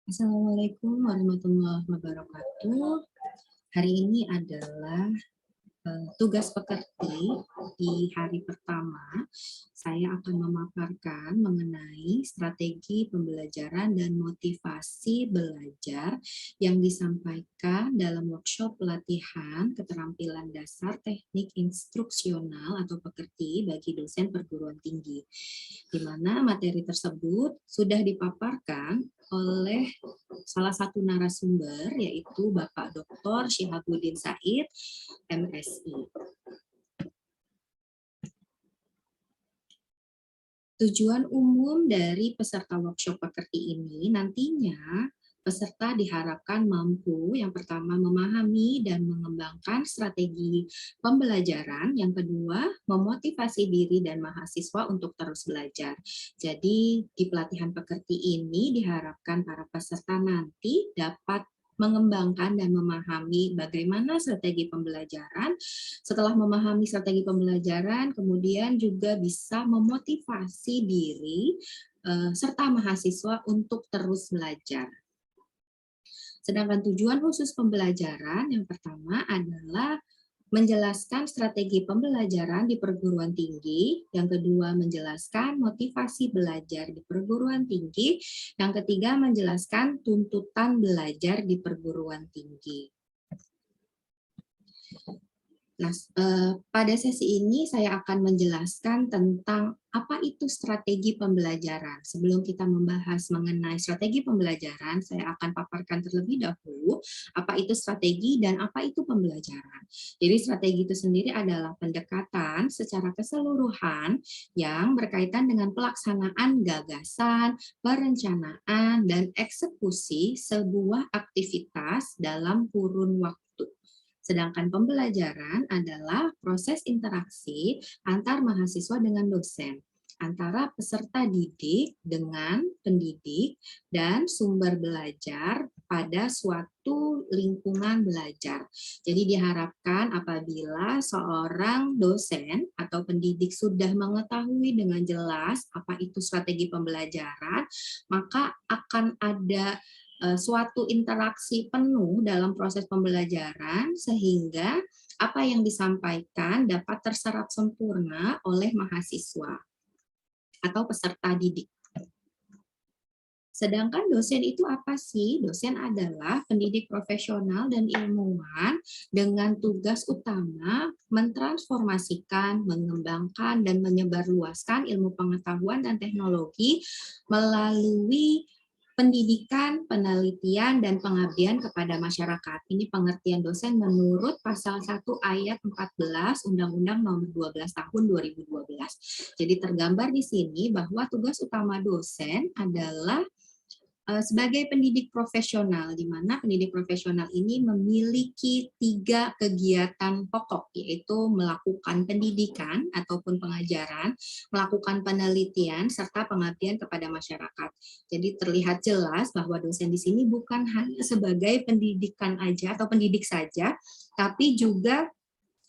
Assalamualaikum warahmatullahi wabarakatuh. Hari ini adalah tugas pekerti di hari pertama. Saya akan memaparkan mengenai strategi pembelajaran dan motivasi belajar yang disampaikan dalam workshop pelatihan keterampilan dasar teknik instruksional atau pekerti bagi dosen perguruan tinggi, di mana materi tersebut sudah dipaparkan oleh salah satu narasumber, yaitu Bapak Dr. Syihabuddin Said, MSI. Tujuan umum dari peserta workshop pekerti ini nantinya peserta diharapkan mampu yang pertama memahami dan mengembangkan strategi pembelajaran, yang kedua memotivasi diri dan mahasiswa untuk terus belajar. Jadi di pelatihan pekerti ini diharapkan para peserta nanti dapat mengembangkan dan memahami bagaimana strategi pembelajaran. Setelah memahami strategi pembelajaran, kemudian juga bisa memotivasi diri serta mahasiswa untuk terus belajar. Sedangkan tujuan khusus pembelajaran yang pertama adalah menjelaskan strategi pembelajaran di perguruan tinggi, yang kedua menjelaskan motivasi belajar di perguruan tinggi, yang ketiga menjelaskan tuntutan belajar di perguruan tinggi. Nah, pada sesi ini saya akan menjelaskan tentang apa itu strategi pembelajaran. Sebelum kita membahas mengenai strategi pembelajaran, saya akan paparkan terlebih dahulu apa itu strategi dan apa itu pembelajaran. Jadi strategi itu sendiri adalah pendekatan secara keseluruhan yang berkaitan dengan pelaksanaan gagasan, perencanaan, dan eksekusi sebuah aktivitas dalam kurun waktu. Sedangkan pembelajaran adalah proses interaksi antar mahasiswa dengan dosen, antara peserta didik dengan pendidik, dan sumber belajar pada suatu lingkungan belajar. Jadi diharapkan apabila seorang dosen atau pendidik sudah mengetahui dengan jelas apa itu strategi pembelajaran, maka akan ada suatu interaksi penuh dalam proses pembelajaran sehingga apa yang disampaikan dapat terserap sempurna oleh mahasiswa atau peserta didik. Sedangkan dosen itu apa sih? Dosen adalah pendidik profesional dan ilmuwan dengan tugas utama mentransformasikan, mengembangkan, dan menyebarluaskan ilmu pengetahuan dan teknologi melalui pendidikan, penelitian, dan pengabdian kepada masyarakat. Ini pengertian dosen menurut pasal 1 ayat 14 Undang-Undang Nomor 12 Tahun 2012. Jadi tergambar di sini bahwa tugas utama dosen adalah sebagai pendidik profesional, di mana pendidik profesional ini memiliki 3 kegiatan pokok, yaitu melakukan pendidikan ataupun pengajaran, melakukan penelitian, serta pengabdian kepada masyarakat. Jadi terlihat jelas bahwa dosen di sini bukan hanya sebagai pendidikan aja atau pendidik saja, tapi juga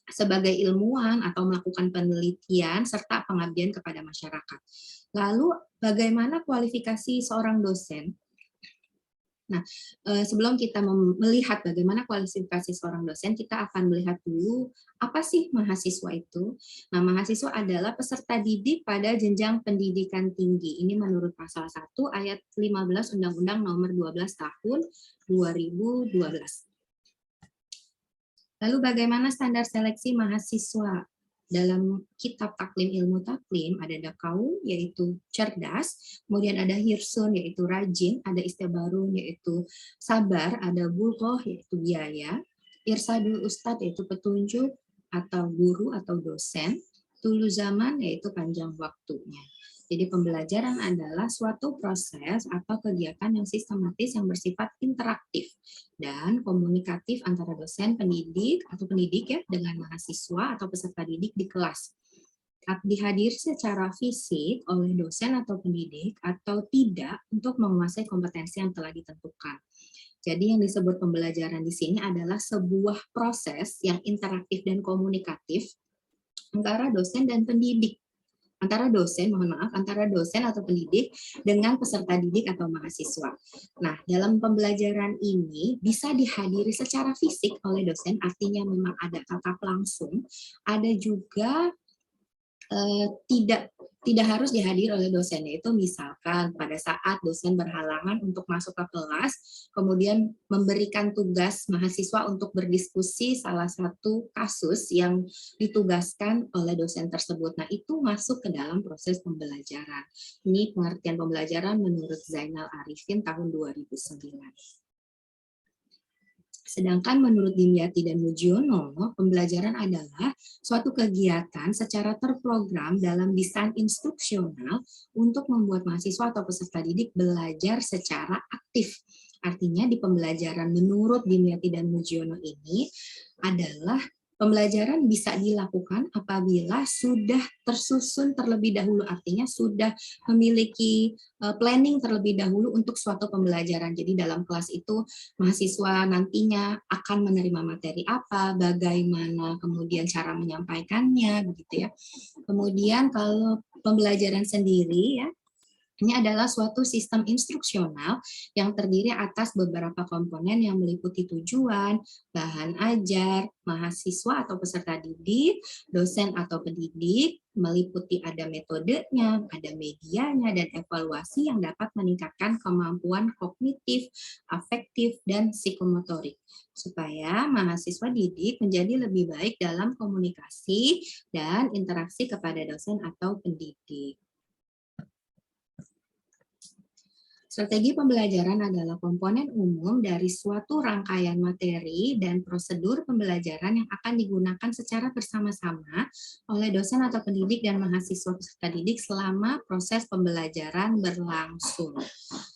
sebagai ilmuwan atau melakukan penelitian serta pengabdian kepada masyarakat. Lalu bagaimana kualifikasi seorang dosen? Nah, sebelum kita melihat bagaimana kualifikasi seorang dosen, kita akan melihat dulu apa sih mahasiswa itu. Nah, mahasiswa adalah peserta didik pada jenjang pendidikan tinggi. Ini menurut pasal 1 ayat 15 Undang-Undang Nomor 12 Tahun 2012. Lalu bagaimana standar seleksi mahasiswa? Dalam kitab Taklim Ilmu Taklim ada Dakau yaitu cerdas, kemudian ada Hirsun yaitu rajin, ada Istibarun yaitu sabar, ada Bulghoh yaitu biaya, Irsadul Ustadz yaitu petunjuk atau guru atau dosen, Tulu Zaman yaitu panjang waktunya. Jadi pembelajaran adalah suatu proses atau kegiatan yang sistematis yang bersifat interaktif dan komunikatif antara dosen, pendidik atau pendidik ya dengan mahasiswa atau peserta didik di kelas. Dihadir secara fisik oleh dosen atau pendidik atau tidak untuk menguasai kompetensi yang telah ditentukan. Jadi yang disebut pembelajaran di sini adalah sebuah proses yang interaktif dan komunikatif antara dosen dan pendidik. antara dosen, mohon maaf, antara dosen atau pendidik dengan peserta didik atau mahasiswa. Nah, dalam pembelajaran ini bisa dihadiri secara fisik oleh dosen, artinya memang ada tatap langsung, ada juga tidak tidak harus dihadiri oleh dosen, yaitu misalkan pada saat dosen berhalangan untuk masuk ke kelas, kemudian memberikan tugas mahasiswa untuk berdiskusi salah satu kasus yang ditugaskan oleh dosen tersebut. Nah, itu masuk ke dalam proses pembelajaran. Ini pengertian pembelajaran menurut Zainal Arifin tahun 2009. Sedangkan menurut Dimyati dan Mujiono, pembelajaran adalah suatu kegiatan secara terprogram dalam desain instruksional untuk membuat mahasiswa atau peserta didik belajar secara aktif. Artinya di pembelajaran menurut Dimyati dan Mujiono ini adalah pembelajaran bisa dilakukan apabila sudah tersusun terlebih dahulu, artinya sudah memiliki planning terlebih dahulu untuk suatu pembelajaran. Jadi dalam kelas itu mahasiswa nantinya akan menerima materi apa, bagaimana kemudian cara menyampaikannya, begitu ya. Kemudian kalau pembelajaran sendiri ya, ini adalah suatu sistem instruksional yang terdiri atas beberapa komponen yang meliputi tujuan, bahan ajar, mahasiswa atau peserta didik, dosen atau pendidik, meliputi ada metodenya, ada medianya, dan evaluasi yang dapat meningkatkan kemampuan kognitif, afektif, dan psikomotorik. Supaya mahasiswa didik menjadi lebih baik dalam komunikasi dan interaksi kepada dosen atau pendidik. Strategi pembelajaran adalah komponen umum dari suatu rangkaian materi dan prosedur pembelajaran yang akan digunakan secara bersama-sama oleh dosen atau pendidik dan mahasiswa peserta didik selama proses pembelajaran berlangsung.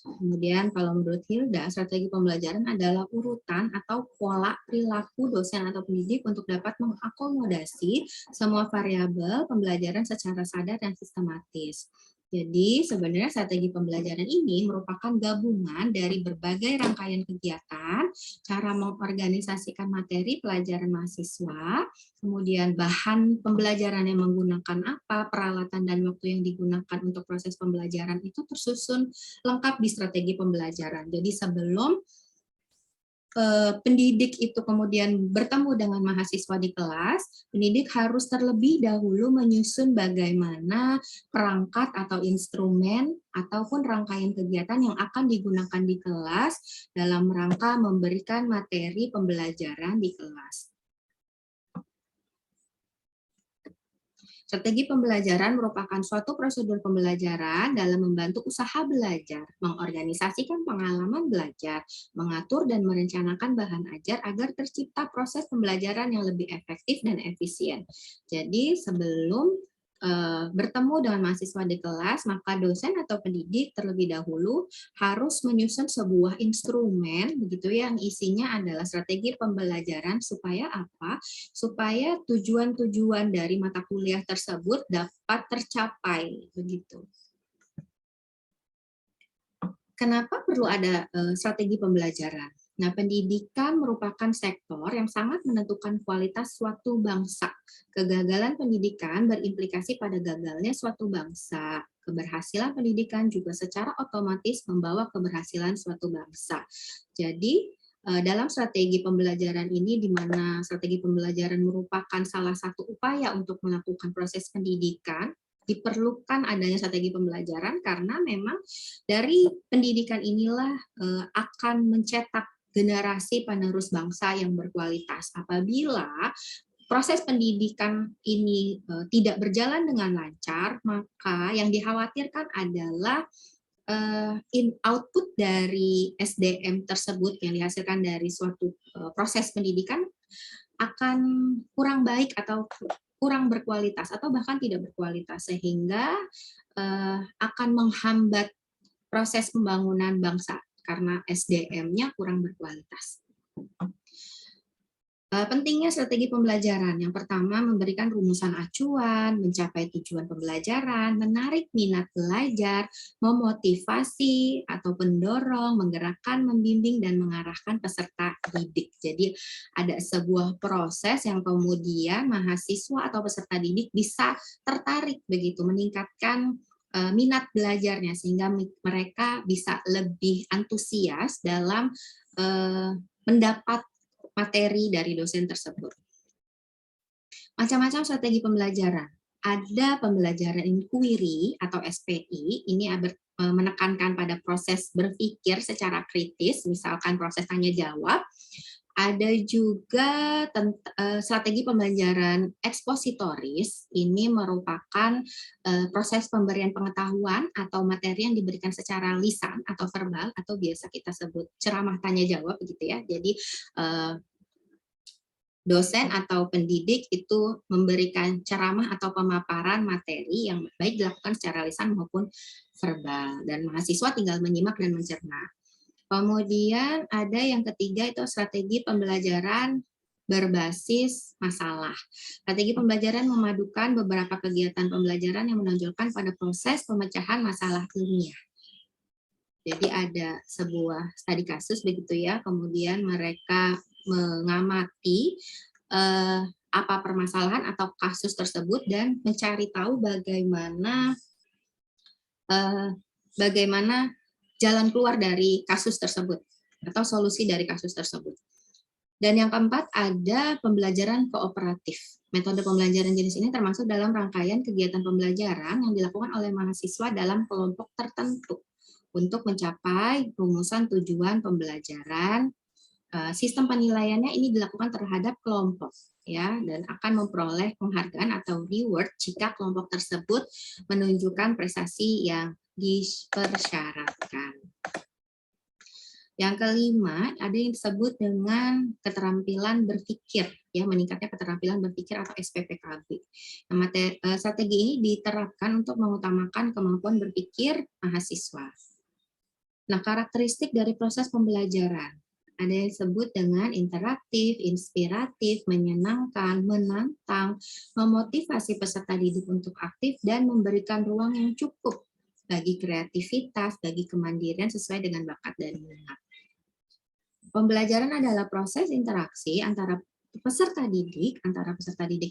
Kemudian kalau menurut Hilda, strategi pembelajaran adalah urutan atau pola perilaku dosen atau pendidik untuk dapat mengakomodasi semua variabel pembelajaran secara sadar dan sistematis. Jadi sebenarnya strategi pembelajaran ini merupakan gabungan dari berbagai rangkaian kegiatan, cara mengorganisasikan materi pelajaran mahasiswa, kemudian bahan pembelajaran yang menggunakan apa, peralatan dan waktu yang digunakan untuk proses pembelajaran itu tersusun lengkap di strategi pembelajaran. Jadi sebelum pendidik itu kemudian bertemu dengan mahasiswa di kelas, pendidik harus terlebih dahulu menyusun bagaimana perangkat atau instrumen ataupun rangkaian kegiatan yang akan digunakan di kelas dalam rangka memberikan materi pembelajaran di kelas. Strategi pembelajaran merupakan suatu prosedur pembelajaran dalam membantu usaha belajar, mengorganisasikan pengalaman belajar, mengatur dan merencanakan bahan ajar agar tercipta proses pembelajaran yang lebih efektif dan efisien. Jadi sebelum bertemu dengan mahasiswa di kelas, maka dosen atau pendidik terlebih dahulu harus menyusun sebuah instrumen begitu yang isinya adalah strategi pembelajaran supaya apa? Supaya tujuan-tujuan dari mata kuliah tersebut dapat tercapai begitu. Kenapa perlu ada strategi pembelajaran? Nah, pendidikan merupakan sektor yang sangat menentukan kualitas suatu bangsa. Kegagalan pendidikan berimplikasi pada gagalnya suatu bangsa. Keberhasilan pendidikan juga secara otomatis membawa keberhasilan suatu bangsa. Jadi, dalam strategi pembelajaran ini, di mana strategi pembelajaran merupakan salah satu upaya untuk melakukan proses pendidikan, diperlukan adanya strategi pembelajaran karena memang dari pendidikan inilah akan mencetak generasi penerus bangsa yang berkualitas. Apabila proses pendidikan ini tidak berjalan dengan lancar, maka yang dikhawatirkan adalah output dari SDM tersebut yang dihasilkan dari suatu proses pendidikan akan kurang baik atau kurang berkualitas atau bahkan tidak berkualitas, sehingga akan menghambat proses pembangunan bangsa karena SDM-nya kurang berkualitas. Pentingnya strategi pembelajaran. Yang pertama, memberikan rumusan acuan, mencapai tujuan pembelajaran, menarik minat belajar, memotivasi atau mendorong, menggerakkan, membimbing, dan mengarahkan peserta didik. Jadi ada sebuah proses yang kemudian mahasiswa atau peserta didik bisa tertarik begitu, meningkatkan minat belajarnya sehingga mereka bisa lebih antusias dalam mendapat materi dari dosen tersebut. Macam-macam strategi pembelajaran. Ada pembelajaran inquiry atau SPI, ini menekankan pada proses berpikir secara kritis, misalkan proses tanya jawab. Ada juga strategi pembelajaran ekspositoris, ini merupakan proses pemberian pengetahuan atau materi yang diberikan secara lisan atau verbal, atau biasa kita sebut ceramah tanya jawab begitu ya. Jadi dosen atau pendidik itu memberikan ceramah atau pemaparan materi yang baik dilakukan secara lisan maupun verbal, dan mahasiswa tinggal menyimak dan mencerna. Kemudian ada yang ketiga, itu strategi pembelajaran berbasis masalah. Strategi pembelajaran memadukan beberapa kegiatan pembelajaran yang menonjolkan pada proses pemecahan masalah ilmiah. Jadi ada sebuah studi kasus begitu ya, kemudian mereka mengamati apa permasalahan atau kasus tersebut dan mencari tahu bagaimana jalan keluar dari kasus tersebut atau solusi dari kasus tersebut. Dan yang keempat, ada pembelajaran kooperatif. Metode pembelajaran jenis ini termasuk dalam rangkaian kegiatan pembelajaran yang dilakukan oleh mahasiswa dalam kelompok tertentu untuk mencapai rumusan tujuan pembelajaran. Sistem penilaiannya ini dilakukan terhadap kelompok ya, dan akan memperoleh penghargaan atau reward jika kelompok tersebut menunjukkan prestasi yang dipersyaratkan. Yang kelima, ada yang disebut dengan keterampilan berpikir, ya, meningkatnya keterampilan berpikir atau SPPKB. Nah, strategi ini diterapkan untuk mengutamakan kemampuan berpikir mahasiswa. Nah, karakteristik dari proses pembelajaran. Ada yang disebut dengan interaktif, inspiratif, menyenangkan, menantang, memotivasi peserta didik untuk aktif, dan memberikan ruang yang cukup bagi kreativitas, bagi kemandirian sesuai dengan bakat dan minat. Pembelajaran adalah proses interaksi antara peserta didik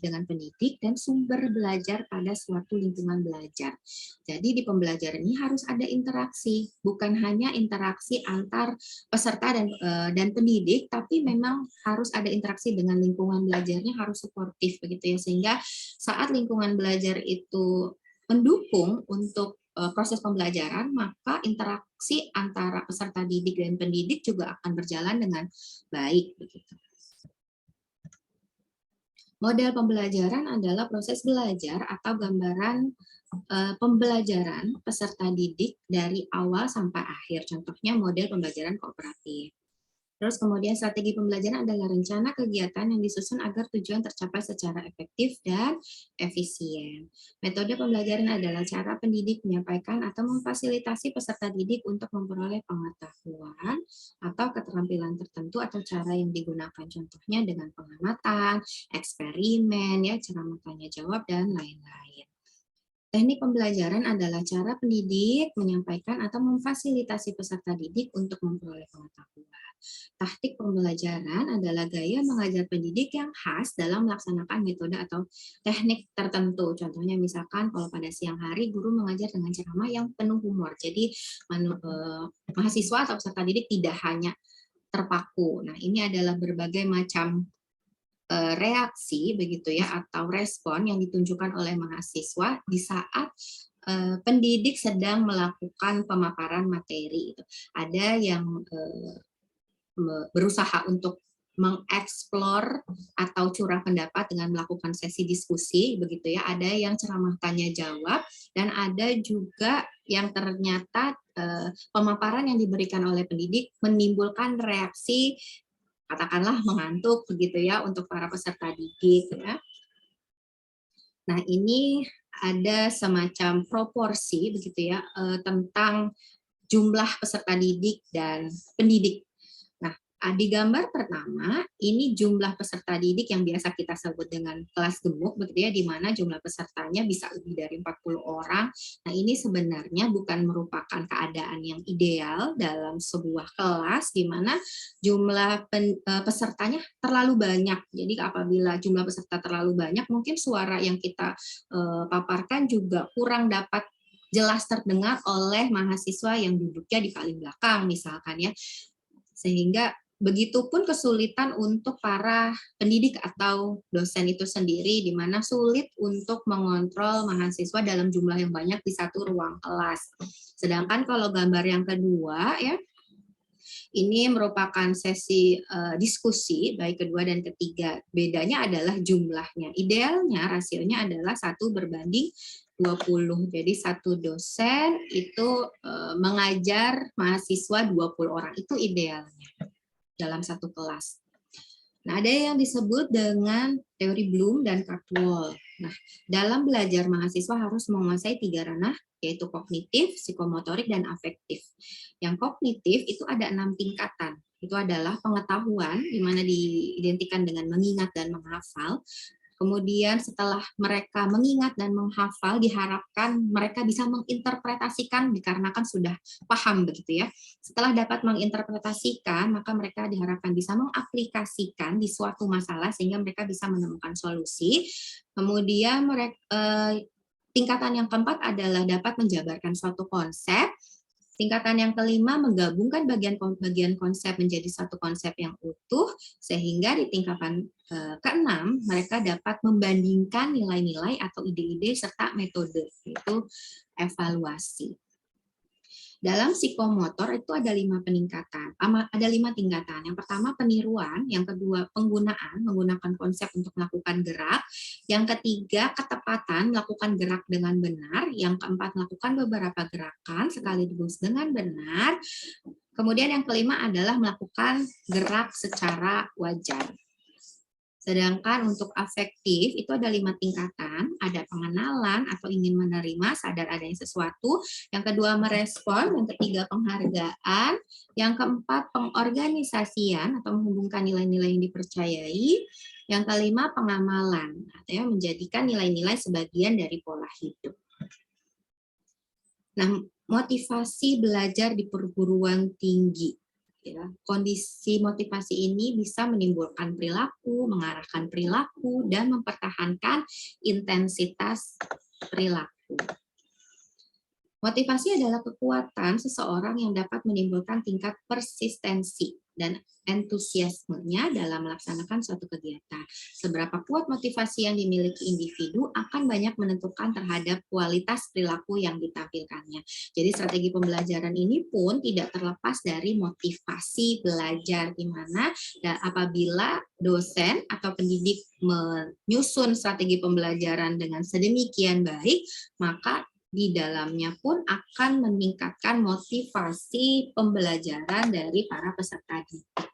dengan pendidik, dan sumber belajar pada suatu lingkungan belajar. Jadi di pembelajaran ini harus ada interaksi, bukan hanya interaksi antar peserta dan pendidik, tapi memang harus ada interaksi dengan lingkungan belajarnya, harus suportif begitu ya, sehingga saat lingkungan belajar itu mendukung untuk proses pembelajaran, maka interaksi antara peserta didik dan pendidik juga akan berjalan dengan baik begitu. Model pembelajaran adalah proses belajar atau gambaran pembelajaran peserta didik dari awal sampai akhir. Contohnya model pembelajaran kooperatif. Terus kemudian strategi pembelajaran adalah rencana kegiatan yang disusun agar tujuan tercapai secara efektif dan efisien. Metode pembelajaran adalah cara pendidik menyampaikan atau memfasilitasi peserta didik untuk memperoleh pengetahuan atau keterampilan tertentu atau cara yang digunakan. Contohnya dengan pengamatan, eksperimen, ya, ceramah tanya jawab, dan lain-lain. Teknik pembelajaran adalah cara pendidik menyampaikan atau memfasilitasi peserta didik untuk memperoleh pengetahuan. Taktik pembelajaran adalah gaya mengajar pendidik yang khas dalam melaksanakan metode atau teknik tertentu. Contohnya misalkan kalau pada siang hari guru mengajar dengan ceramah yang penuh humor. Jadi mahasiswa atau peserta didik tidak hanya terpaku. Nah, ini adalah berbagai macam reaksi begitu ya, atau respon yang ditunjukkan oleh mahasiswa di saat pendidik sedang melakukan pemaparan materi. Ada yang berusaha untuk mengeksplor atau curah pendapat dengan melakukan sesi diskusi begitu ya, ada yang ceramah tanya jawab, dan ada juga yang ternyata pemaparan yang diberikan oleh pendidik menimbulkan reaksi katakanlah mengantuk begitu ya untuk para peserta didik ya. Nah, ini ada semacam proporsi begitu ya tentang jumlah peserta didik dan pendidik. Nah, Di gambar pertama, ini jumlah peserta didik yang biasa kita sebut dengan kelas gemuk, begitu ya, di mana jumlah pesertanya bisa lebih dari 40 orang. Nah, ini sebenarnya bukan merupakan keadaan yang ideal dalam sebuah kelas, di mana jumlah pesertanya terlalu banyak. Jadi apabila jumlah peserta terlalu banyak, mungkin suara yang kita paparkan juga kurang dapat jelas terdengar oleh mahasiswa yang duduknya di paling belakang, misalkan ya. Sehingga begitupun kesulitan untuk para pendidik atau dosen itu sendiri, di mana sulit untuk mengontrol mahasiswa dalam jumlah yang banyak di satu ruang kelas. Sedangkan kalau gambar yang kedua, ya, ini merupakan sesi diskusi, baik kedua dan ketiga. Bedanya adalah jumlahnya. Idealnya rasionya adalah 1:20. Jadi satu dosen itu mengajar mahasiswa 20 orang. Itu idealnya dalam satu kelas. Nah, ada yang disebut dengan teori Bloom dan Cardwell. Nah, dalam belajar mahasiswa harus menguasai 3 ranah, yaitu kognitif, psikomotorik, dan afektif. Yang kognitif itu ada 6 tingkatan. Itu adalah pengetahuan, di mana diidentikan dengan mengingat dan menghafal. Kemudian setelah mereka mengingat dan menghafal, diharapkan mereka bisa menginterpretasikan dikarenakan sudah paham begitu ya. Setelah dapat menginterpretasikan, maka mereka diharapkan bisa mengaplikasikan di suatu masalah sehingga mereka bisa menemukan solusi. Kemudian tingkatan yang keempat adalah dapat menjabarkan suatu konsep. Tingkatan yang kelima, menggabungkan bagian konsep menjadi satu konsep yang utuh, sehingga di tingkatan keenam, mereka dapat membandingkan nilai-nilai atau ide-ide serta metode, yaitu evaluasi. Dalam psikomotor itu ada 5 peningkatan, ada 5 tingkatan. Yang pertama peniruan, yang kedua menggunakan konsep untuk melakukan gerak, yang ketiga ketepatan, melakukan gerak dengan benar, yang keempat melakukan beberapa gerakan sekaligus dengan benar, kemudian yang kelima adalah melakukan gerak secara wajar. Sedangkan untuk afektif itu ada 5 tingkatan, ada pengenalan atau ingin menerima, sadar adanya sesuatu, yang kedua merespon, yang ketiga penghargaan, yang keempat pengorganisasian atau menghubungkan nilai-nilai yang dipercayai, yang kelima pengamalan, artinya menjadikan nilai-nilai sebagian dari pola hidup. Nah, motivasi belajar di perguruan tinggi. Ya, kondisi motivasi ini bisa menimbulkan perilaku, mengarahkan perilaku, dan mempertahankan intensitas perilaku. Motivasi adalah kekuatan seseorang yang dapat menimbulkan tingkat persistensi dan entusiasmenya dalam melaksanakan suatu kegiatan. Seberapa kuat motivasi yang dimiliki individu akan banyak menentukan terhadap kualitas perilaku yang ditampilkannya. Jadi strategi pembelajaran ini pun tidak terlepas dari motivasi belajar, di mana apabila dosen atau pendidik menyusun strategi pembelajaran dengan sedemikian baik, maka di dalamnya pun akan meningkatkan motivasi pembelajaran dari para peserta didik.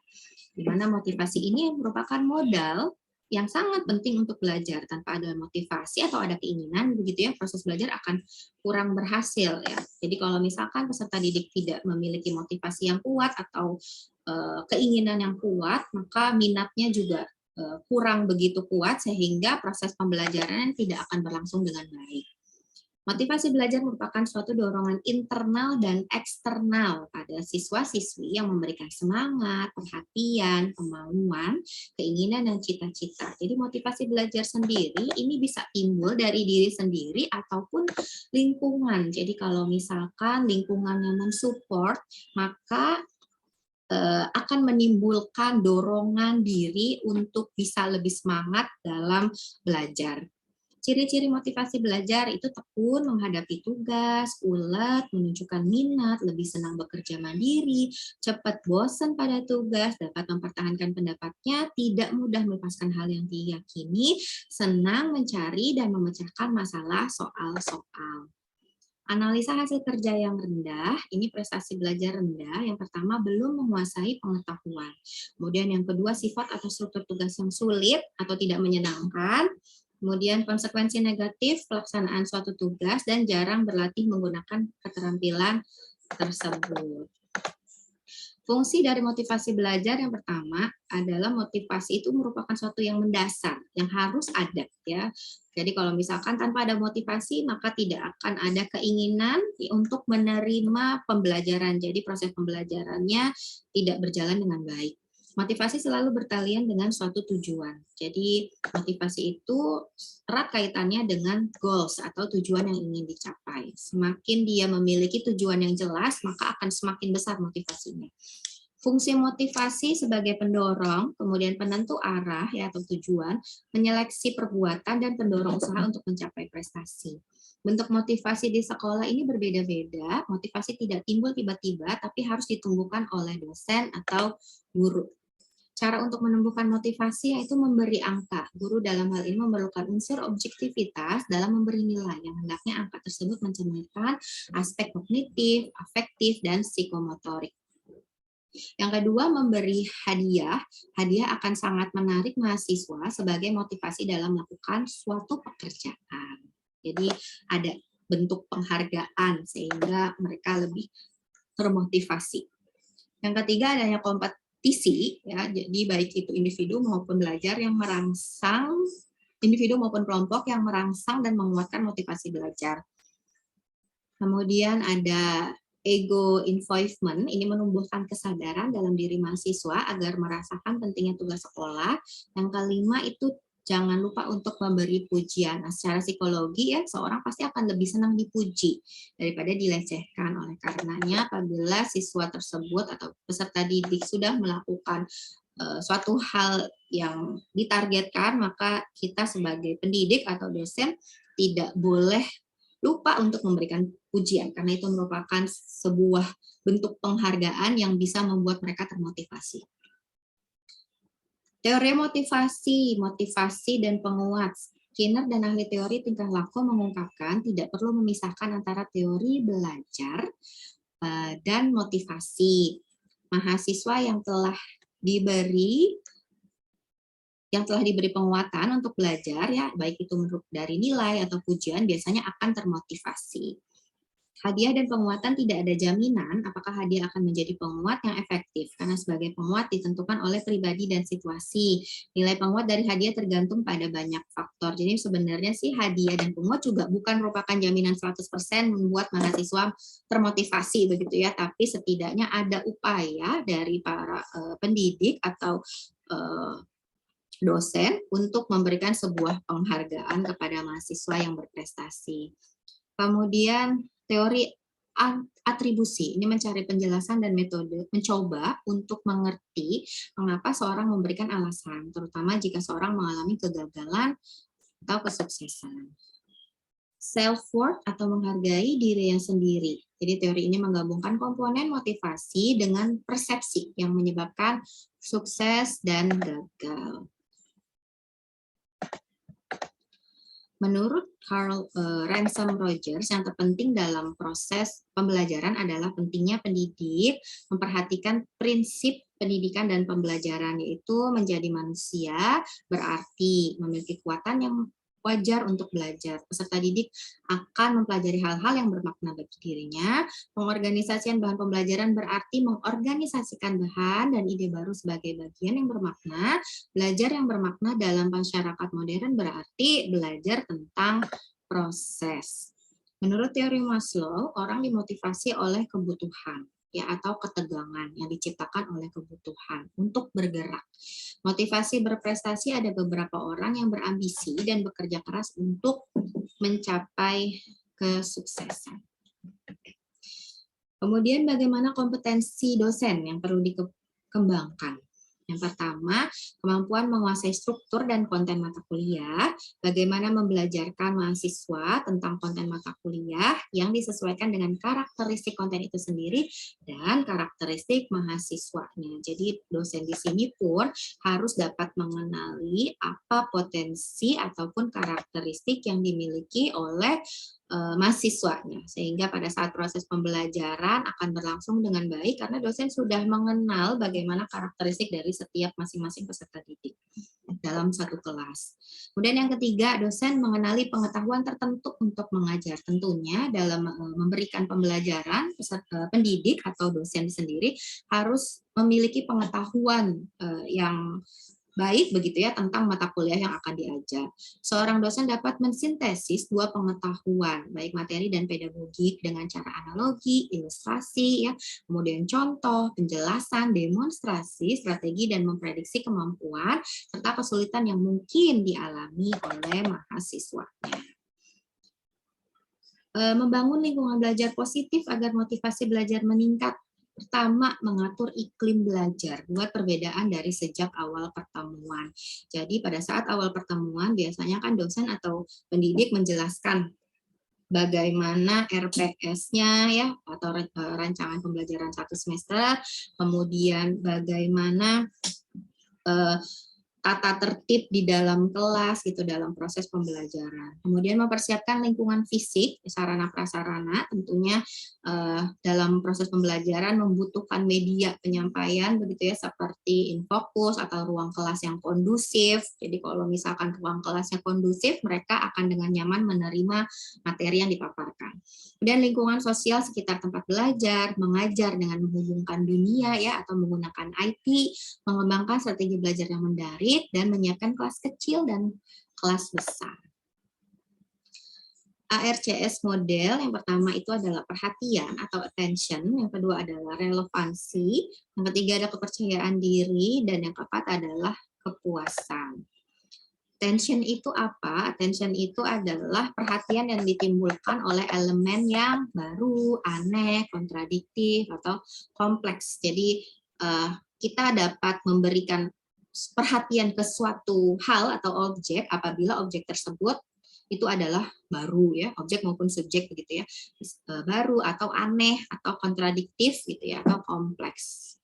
Di mana motivasi ini merupakan modal yang sangat penting untuk belajar. Tanpa ada motivasi atau ada keinginan, begitu ya, proses belajar akan kurang berhasil ya. Jadi kalau misalkan peserta didik tidak memiliki motivasi yang kuat atau keinginan yang kuat, maka minatnya juga kurang begitu kuat, sehingga proses pembelajaran tidak akan berlangsung dengan baik. Motivasi belajar merupakan suatu dorongan internal dan eksternal pada siswa-siswi yang memberikan semangat, perhatian, kemauan, keinginan, dan cita-cita. Jadi motivasi belajar sendiri ini bisa timbul dari diri sendiri ataupun lingkungan. Jadi kalau misalkan lingkungan yang mensupport, maka akan menimbulkan dorongan diri untuk bisa lebih semangat dalam belajar. Ciri-ciri motivasi belajar itu tekun menghadapi tugas, ulet, menunjukkan minat, lebih senang bekerja mandiri, cepat bosan pada tugas, dapat mempertahankan pendapatnya, tidak mudah melepaskan hal yang diyakini, senang mencari dan memecahkan masalah soal-soal. Analisa hasil kerja yang rendah, ini prestasi belajar rendah. Yang pertama, belum menguasai pengetahuan. Kemudian yang kedua, sifat atau struktur tugas yang sulit atau tidak menyenangkan. Kemudian konsekuensi negatif pelaksanaan suatu tugas dan jarang berlatih menggunakan keterampilan tersebut. Fungsi dari motivasi belajar yang pertama adalah motivasi itu merupakan suatu yang mendasar, yang harus ada ya. Jadi kalau misalkan tanpa ada motivasi maka tidak akan ada keinginan untuk menerima pembelajaran. Jadi proses pembelajarannya tidak berjalan dengan baik. Motivasi selalu bertalian dengan suatu tujuan. Jadi motivasi itu erat kaitannya dengan goals atau tujuan yang ingin dicapai. Semakin dia memiliki tujuan yang jelas, maka akan semakin besar motivasinya. Fungsi motivasi sebagai pendorong, kemudian penentu arah ya atau tujuan, menyeleksi perbuatan dan pendorong usaha untuk mencapai prestasi. Bentuk motivasi di sekolah ini berbeda-beda. Motivasi tidak timbul tiba-tiba, tapi harus ditumbuhkan oleh dosen atau guru. Cara untuk menumbuhkan motivasi yaitu memberi angka. Guru dalam hal ini memerlukan unsur objektivitas dalam memberi nilai, yang hendaknya angka tersebut mencerminkan aspek kognitif, afektif, dan psikomotorik. Yang kedua, memberi hadiah. Hadiah akan sangat menarik mahasiswa sebagai motivasi dalam melakukan suatu pekerjaan. Jadi ada bentuk penghargaan sehingga mereka lebih termotivasi. Yang ketiga, adanya kompetisi, ya, jadi baik itu individu maupun belajar yang merangsang, individu maupun kelompok yang merangsang dan menguatkan motivasi belajar. Kemudian ada ego involvement, ini menumbuhkan kesadaran dalam diri mahasiswa agar merasakan pentingnya tugas sekolah. Yang kelima itu jangan lupa untuk memberi pujian. Nah, secara psikologi ya, seorang pasti akan lebih senang dipuji daripada dilecehkan. Oleh karenanya, apabila siswa tersebut atau peserta didik sudah melakukan suatu hal yang ditargetkan, maka kita sebagai pendidik atau dosen tidak boleh lupa untuk memberikan pujian, karena itu merupakan sebuah bentuk penghargaan yang bisa membuat mereka termotivasi. Teori motivasi, motivasi dan penguat. Skinner dan ahli teori tingkah laku mengungkapkan tidak perlu memisahkan antara teori belajar dan motivasi. Mahasiswa yang telah diberi penguatan untuk belajar, ya baik itu menurut dari nilai atau pujian, biasanya akan termotivasi. Hadiah dan penguatan tidak ada jaminan apakah hadiah akan menjadi penguat yang efektif, karena sebagai penguat ditentukan oleh pribadi dan situasi. Nilai penguat dari hadiah tergantung pada banyak faktor. Jadi sebenarnya sih hadiah dan penguat juga bukan merupakan jaminan 100% membuat mahasiswa termotivasi begitu ya, tapi setidaknya ada upaya dari para pendidik atau dosen untuk memberikan sebuah penghargaan kepada mahasiswa yang berprestasi. Kemudian teori atribusi, ini mencari penjelasan dan metode, mencoba untuk mengerti mengapa seorang memberikan alasan, terutama jika seorang mengalami kegagalan atau kesuksesan. Self-worth atau menghargai diri yang sendiri. Jadi teori ini menggabungkan komponen motivasi dengan persepsi yang menyebabkan sukses dan gagal. Menurut Carl Ransom Rogers, yang terpenting dalam proses pembelajaran adalah pentingnya pendidik memperhatikan prinsip pendidikan dan pembelajaran, yaitu menjadi manusia berarti memiliki kekuatan yang wajar untuk belajar. Peserta didik akan mempelajari hal-hal yang bermakna bagi dirinya. Pengorganisasian bahan pembelajaran berarti mengorganisasikan bahan dan ide baru sebagai bagian yang bermakna. Belajar yang bermakna dalam masyarakat modern berarti belajar tentang proses. Menurut teori Maslow, orang dimotivasi oleh kebutuhan, ya, atau ketegangan yang diciptakan oleh kebutuhan untuk bergerak. Motivasi berprestasi, ada beberapa orang yang berambisi dan bekerja keras untuk mencapai kesuksesan. Kemudian bagaimana kompetensi dosen yang perlu dikembangkan? Yang pertama, kemampuan menguasai struktur dan konten mata kuliah, bagaimana membelajarkan mahasiswa tentang konten mata kuliah yang disesuaikan dengan karakteristik konten itu sendiri dan karakteristik mahasiswanya. Jadi dosen di sini pun harus dapat mengenali apa potensi ataupun karakteristik yang dimiliki oleh mahasiswanya, sehingga pada saat proses pembelajaran akan berlangsung dengan baik karena dosen sudah mengenal bagaimana karakteristik dari setiap masing-masing peserta didik. dalam satu kelas. Kemudian yang ketiga, dosen mengenali pengetahuan tertentu untuk mengajar. Tentunya dalam memberikan pembelajaran, pendidik atau dosen sendiri harus memiliki pengetahuan yang baik begitu ya tentang mata kuliah yang akan diajar. Seorang dosen dapat mensintesis dua pengetahuan, baik materi dan pedagogik dengan cara analogi, ilustrasi ya, kemudian contoh, penjelasan, demonstrasi, strategi dan memprediksi kemampuan serta kesulitan yang mungkin dialami oleh mahasiswanya. Membangun lingkungan belajar positif agar motivasi belajar meningkat. Pertama, mengatur iklim belajar, buat perbedaan dari sejak awal pertemuan. Jadi pada saat awal pertemuan, biasanya kan dosen atau pendidik menjelaskan bagaimana RPS-nya ya, atau rancangan pembelajaran satu semester, kemudian bagaimana tata tertib di dalam kelas gitu dalam proses pembelajaran. Kemudian mempersiapkan lingkungan fisik, sarana prasarana tentunya dalam proses pembelajaran membutuhkan media penyampaian begitu ya seperti infocus atau ruang kelas yang kondusif. Jadi kalau misalkan ruang kelasnya kondusif, mereka akan dengan nyaman menerima materi yang dipaparkan. Kemudian lingkungan sosial sekitar tempat belajar, mengajar dengan menghubungkan dunia ya atau menggunakan IT, mengembangkan strategi belajar yang mendaring dan menyiapkan kelas kecil dan kelas besar. ARCS model yang pertama itu adalah perhatian atau attention, yang kedua adalah relevansi, yang ketiga ada kepercayaan diri, dan yang keempat adalah kepuasan. Attention itu apa? Attention itu adalah perhatian yang ditimbulkan oleh elemen yang baru, aneh, kontradiktif, atau kompleks. Jadi kita dapat memberikan perhatian ke suatu hal atau objek apabila objek tersebut itu adalah baru ya, objek maupun subjek begitu ya, baru atau aneh atau kontradiktif gitu ya, atau kompleks.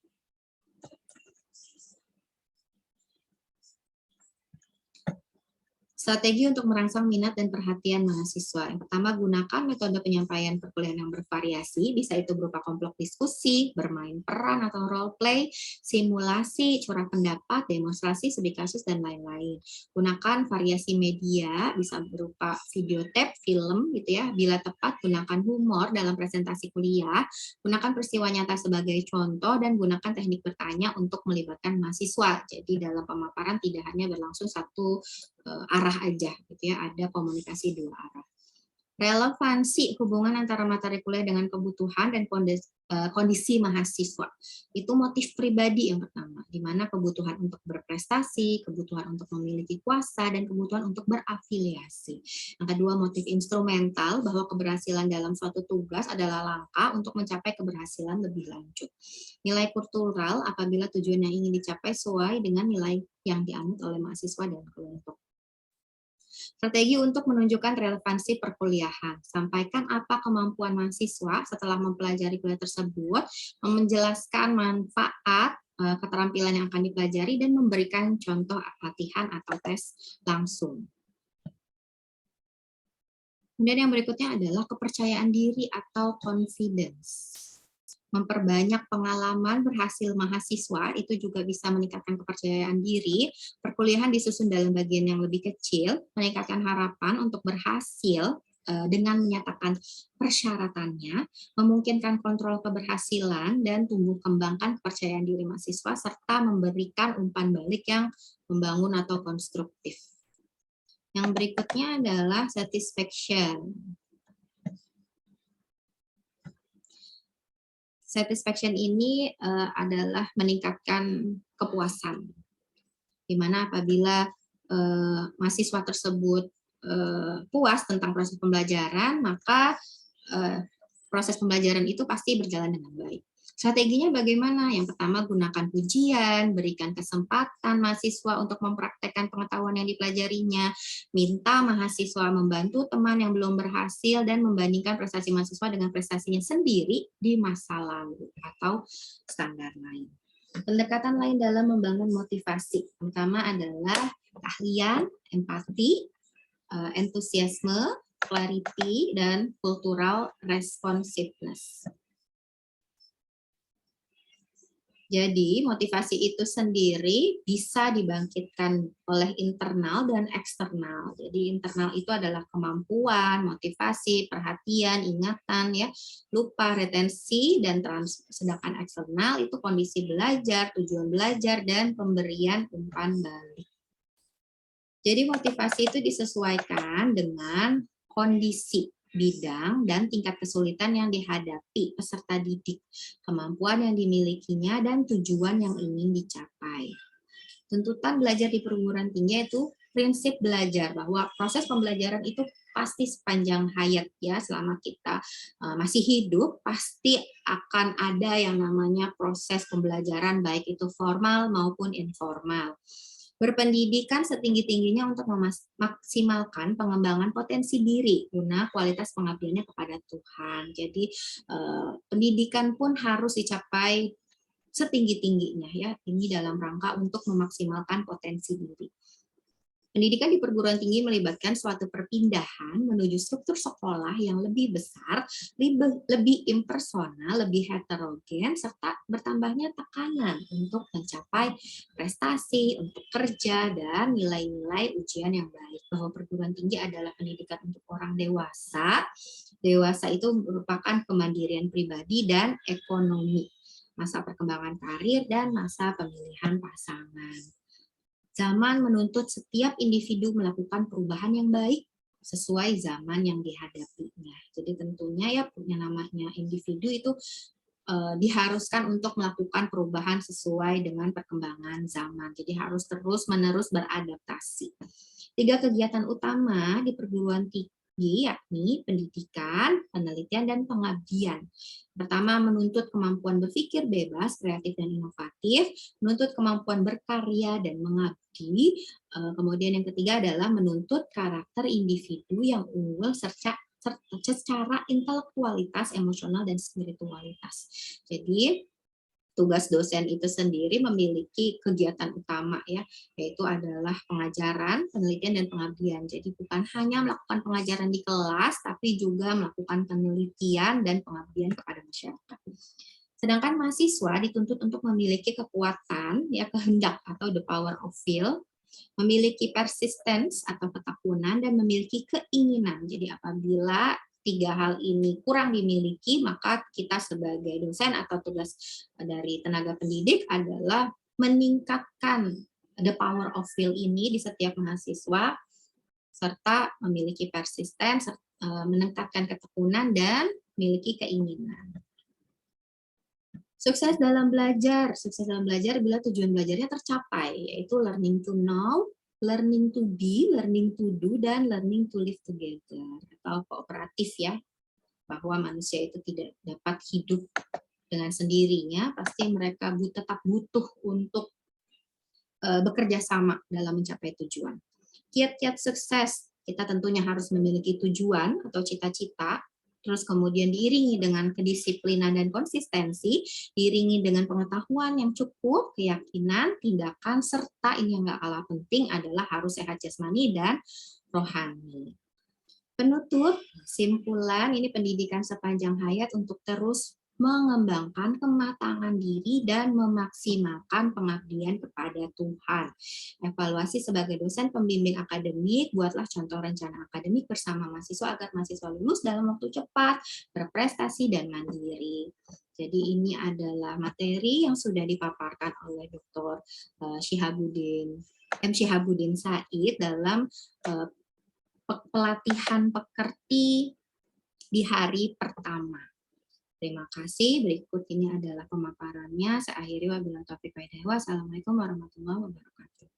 Strategi untuk merangsang minat dan perhatian mahasiswa. Yang pertama, gunakan metode penyampaian perkuliahan yang bervariasi, bisa itu berupa kelompok diskusi, bermain peran atau role play, simulasi, curah pendapat, demonstrasi, studi kasus, dan lain-lain. Gunakan variasi media, bisa berupa video tape, film, gitu ya. Bila tepat, gunakan humor dalam presentasi kuliah, gunakan peristiwa nyata sebagai contoh, dan gunakan teknik bertanya untuk melibatkan mahasiswa. Jadi dalam pemaparan tidak hanya berlangsung satu arah aja gitu ya, ada komunikasi dua arah. Relevansi hubungan antara materi kuliah dengan kebutuhan dan kondisi mahasiswa. Itu motif pribadi yang pertama, di mana kebutuhan untuk berprestasi, kebutuhan untuk memiliki kuasa, dan kebutuhan untuk berafiliasi. Yang kedua, motif instrumental, bahwa keberhasilan dalam suatu tugas adalah langkah untuk mencapai keberhasilan lebih lanjut. Nilai kultural, apabila tujuan yang ingin dicapai sesuai dengan nilai yang dianut oleh mahasiswa dan kelompok. Strategi untuk menunjukkan relevansi perkuliahan. Sampaikan apa kemampuan mahasiswa setelah mempelajari kuliah tersebut, menjelaskan manfaat keterampilan yang akan dipelajari, dan memberikan contoh latihan atau tes langsung. Kemudian yang berikutnya adalah kepercayaan diri atau confidence. Memperbanyak pengalaman berhasil mahasiswa itu juga bisa meningkatkan kepercayaan diri. Perkuliahan disusun dalam bagian yang lebih kecil, meningkatkan harapan untuk berhasil dengan menyatakan persyaratannya, memungkinkan kontrol keberhasilan, dan tumbuh kembangkan kepercayaan diri mahasiswa, serta memberikan umpan balik yang membangun atau konstruktif. Yang berikutnya adalah satisfaction. Satisfaction ini adalah meningkatkan kepuasan, di mana apabila mahasiswa tersebut puas tentang proses pembelajaran, maka proses pembelajaran itu pasti berjalan dengan baik. Strateginya bagaimana? Yang pertama, gunakan pujian, berikan kesempatan mahasiswa untuk mempraktekkan pengetahuan yang dipelajarinya, minta mahasiswa membantu teman yang belum berhasil, dan membandingkan prestasi mahasiswa dengan prestasinya sendiri di masa lalu atau standar lain. Pendekatan lain dalam membangun motivasi, pertama adalah keahlian, empati, entusiasme, clarity, dan cultural responsiveness. Jadi motivasi itu sendiri bisa dibangkitkan oleh internal dan eksternal. Jadi internal itu adalah kemampuan, motivasi, perhatian, ingatan, ya, lupa, retensi, dan sedangkan eksternal itu kondisi belajar, tujuan belajar, dan pemberian umpan balik. Jadi motivasi itu disesuaikan dengan kondisi bidang dan tingkat kesulitan yang dihadapi peserta didik, kemampuan yang dimilikinya, dan tujuan yang ingin dicapai. Tuntutan belajar di perguruan tinggi itu prinsip belajar, bahwa proses pembelajaran itu pasti sepanjang hayat, ya, selama kita masih hidup pasti akan ada yang namanya proses pembelajaran, baik itu formal maupun informal. Berpendidikan setinggi-tingginya untuk memaksimalkan pengembangan potensi diri guna kualitas pengabdiannya kepada Tuhan. Jadi pendidikan pun harus dicapai setinggi-tingginya, ya, ini dalam rangka untuk memaksimalkan potensi diri. Pendidikan di perguruan tinggi melibatkan suatu perpindahan menuju struktur sekolah yang lebih besar, lebih impersonal, lebih heterogen, serta bertambahnya tekanan untuk mencapai prestasi, untuk kerja, dan nilai-nilai ujian yang baik. Bahwa perguruan tinggi adalah pendidikan untuk orang dewasa. Dewasa itu merupakan kemandirian pribadi dan ekonomi, masa perkembangan karir, dan masa pemilihan pasangan. Zaman menuntut setiap individu melakukan perubahan yang baik sesuai zaman yang dihadapinya. Jadi tentunya, ya, yang namanya individu itu diharuskan untuk melakukan perubahan sesuai dengan perkembangan zaman. Jadi harus terus-menerus beradaptasi. 3 kegiatan utama di perguruan tinggi yakni pendidikan, penelitian, dan pengabdian. Pertama, menuntut kemampuan berpikir bebas, kreatif, dan inovatif, menuntut kemampuan berkarya dan mengabdi. Kemudian yang ketiga adalah menuntut karakter individu yang unggul secara intelektualitas, emosional, dan spiritualitas. Jadi tugas dosen itu sendiri memiliki kegiatan utama, ya, yaitu adalah pengajaran, penelitian, dan pengabdian. Jadi bukan hanya melakukan pengajaran di kelas, tapi juga melakukan penelitian dan pengabdian kepada masyarakat. Sedangkan mahasiswa dituntut untuk memiliki kekuatan, ya, kehendak atau the power of will, memiliki persistence atau ketekunan, dan memiliki keinginan. Jadi apabila 3 hal ini kurang dimiliki, maka kita sebagai dosen atau tugas dari tenaga pendidik adalah meningkatkan the power of will ini di setiap mahasiswa, serta memiliki persistence, meningkatkan ketekunan, dan memiliki keinginan. Sukses dalam belajar bila tujuan belajarnya tercapai, yaitu learning to know, learning to be, learning to do, dan learning to live together, atau kooperatif, ya, bahwa manusia itu tidak dapat hidup dengan sendirinya, pasti mereka tetap butuh untuk bekerja sama dalam mencapai tujuan. Kiat-kiat sukses, kita tentunya harus memiliki tujuan atau cita-cita, terus kemudian diiringi dengan kedisiplinan dan konsistensi, diiringi dengan pengetahuan yang cukup, keyakinan, tindakan, serta ini yang nggak kalah penting adalah harus sehat jasmani dan rohani. Penutup, simpulan, ini pendidikan sepanjang hayat untuk terus mengembangkan kematangan diri dan memaksimalkan pengabdian kepada Tuhan. Evaluasi sebagai dosen pembimbing akademik, buatlah contoh rencana akademik bersama mahasiswa agar mahasiswa lulus dalam waktu cepat, berprestasi, dan mandiri. Jadi ini adalah materi yang sudah dipaparkan oleh Dr. Syihabuddin Said dalam pelatihan pekerti di hari pertama. Terima kasih. Berikut ini adalah pemaparannya. Saya akhiri wabillahi taufiq wal hidayah. Wassalamualaikum warahmatullahi wabarakatuh.